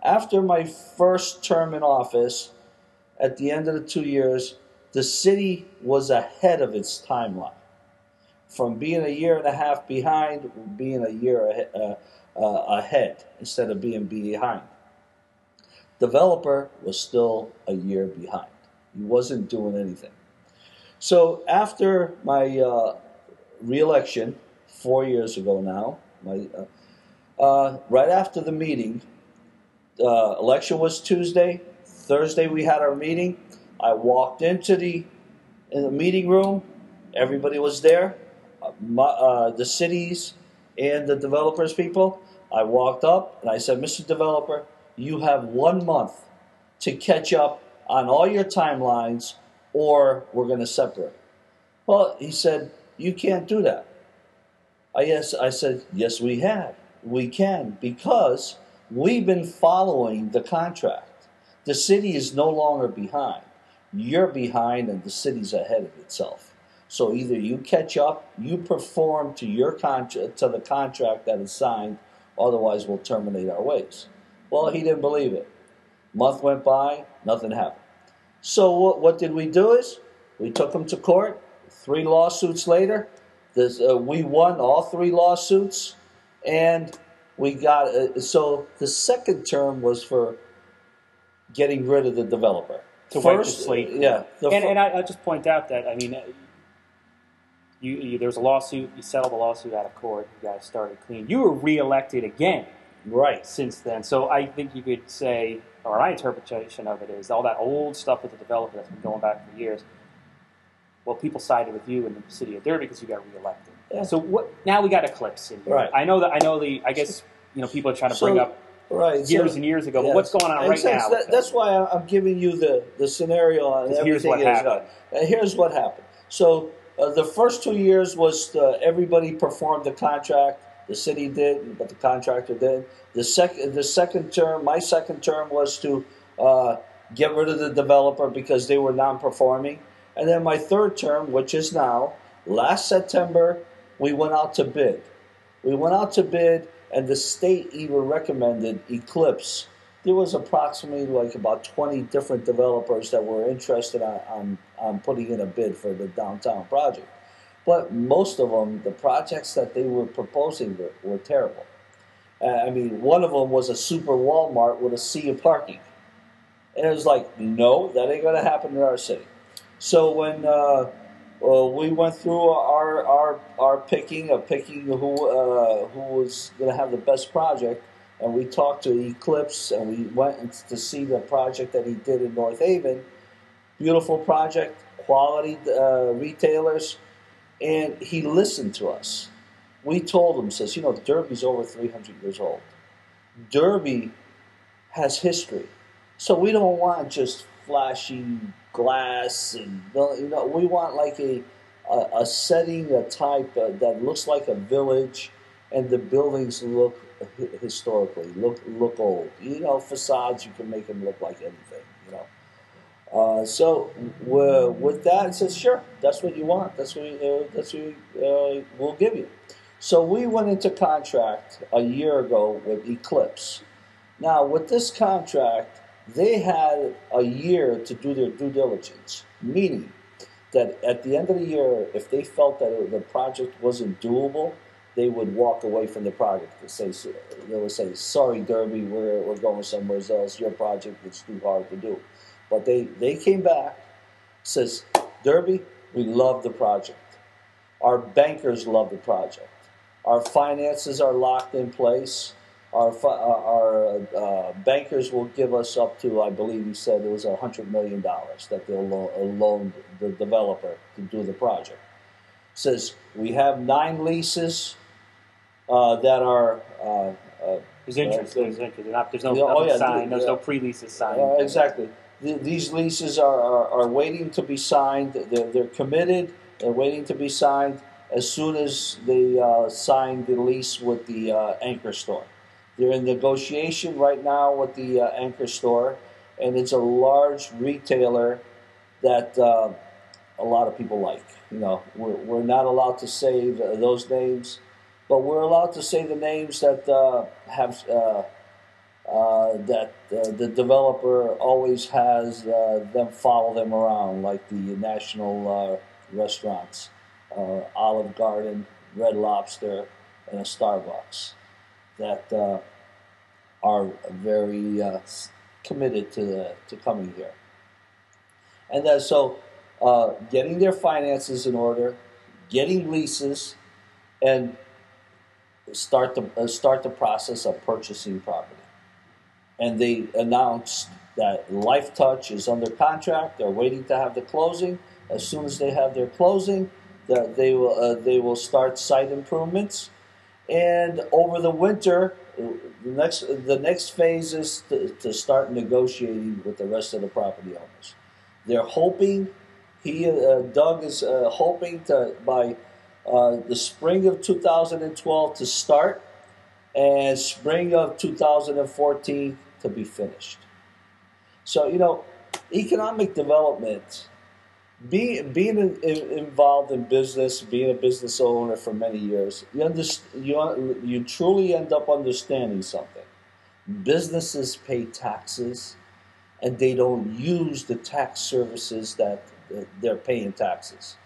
After my first term in office, at the end of the 2 years, the city was ahead of its timeline. From being a year and a half behind, being a year ahead instead of being behind. Developer was still a year behind. He wasn't doing anything. So after my reelection 4 years ago now, right after the meeting, election was Tuesday. Thursday we had our meeting. I walked in the meeting room. Everybody was there, the cities and the developers people. I walked up and I said, Mr. Developer, you have 1 month to catch up on all your timelines or we're going to separate. Well, he said, you can't do that. I said, yes, we have. We can because we've been following the contract. The city is no longer behind. You're behind and the city's ahead of itself. So either you catch up, you perform to your contract, to the contract that is signed, otherwise we'll terminate our ways. Well, he didn't believe it. Month went by, nothing happened. So what did we do is we took him to court. 3 lawsuits later, we won all 3 lawsuits, and we got so the second term was for getting rid of the developer. To wipe the slate. Yeah. And I just point out that, I mean, there's a lawsuit, you settled the lawsuit out of court, you guys started clean. You were reelected again. Right. Since then. So I think you could say, or my interpretation of it is, all that old stuff with the developer that's been going back for years, well, people sided with you in the city of Derby because you got reelected. Yeah. So now we got Eclipse in here. Right. I guess people are trying to bring up years and years ago, but what's going on right now? That's why I'm giving you the scenario on everything. Here's what happened. Here's what happened. So the first 2 years was everybody performed the contract. The city did, but the contractor did. The second term, my second term was to get rid of the developer because they were non-performing. And then my third term, which is now, last September, we went out to bid. And the state even recommended Eclipse. There was approximately about 20 different developers that were interested on putting in a bid for the downtown project. But most of them, the projects that they were proposing were terrible. I mean, one of them was a super Walmart with a sea of parking. And it was like, no, that ain't going to happen in our city. So when we went through our picking who was going to have the best project, and we talked to Eclipse, and we went to see the project that he did in North Haven. Beautiful project, quality retailers, and he listened to us. We told him, says, Derby's over 300 years old. Derby has history. So we don't want just flashy glass, and we want like a setting, a type that looks like a village, and the buildings look historically, look old. Facades, you can make them look like anything, So with that, it says, sure, that's what you want. That's what we'll give you. So we went into contract a year ago with Eclipse. Now, with this contract, they had a year to do their due diligence, meaning that at the end of the year, if they felt that the project wasn't doable, they would walk away from the project. They would say, sorry, Derby, we're going somewhere else. Your project is too hard to do. But they came back, says, Derby, we love the project. Our bankers love the project. Our finances are locked in place. Our bankers will give us up to, I believe he said it was $100 million that they'll loan the developer to do the project. Says we have 9 leases that are. There's interest. There's no signed. There's no pre-leases signed. Exactly. These leases are waiting to be signed. They're committed. They're waiting to be signed as soon as they sign the lease with the anchor store. They're in negotiation right now with the anchor store, and it's a large retailer that a lot of people like. We're not allowed to say those names, but we're allowed to say the names that have that the developer always has them follow them around, like the national restaurants, Olive Garden, Red Lobster, and a Starbucks, that are very committed to coming here. And so getting their finances in order, getting leases, and start the process of purchasing property. And they announced that Life Touch is under contract. They're waiting to have the closing. As soon as they have their closing, they will start site improvements. And over the winter, the next phase is to start negotiating with the rest of the property owners. They're hoping, Doug is hoping to by the spring of 2012 to start, and spring of 2014 to be finished. So, economic development, being involved in business, being a business owner for many years, you truly end up understanding something. Businesses pay taxes, and they don't use the tax services that they're paying taxes.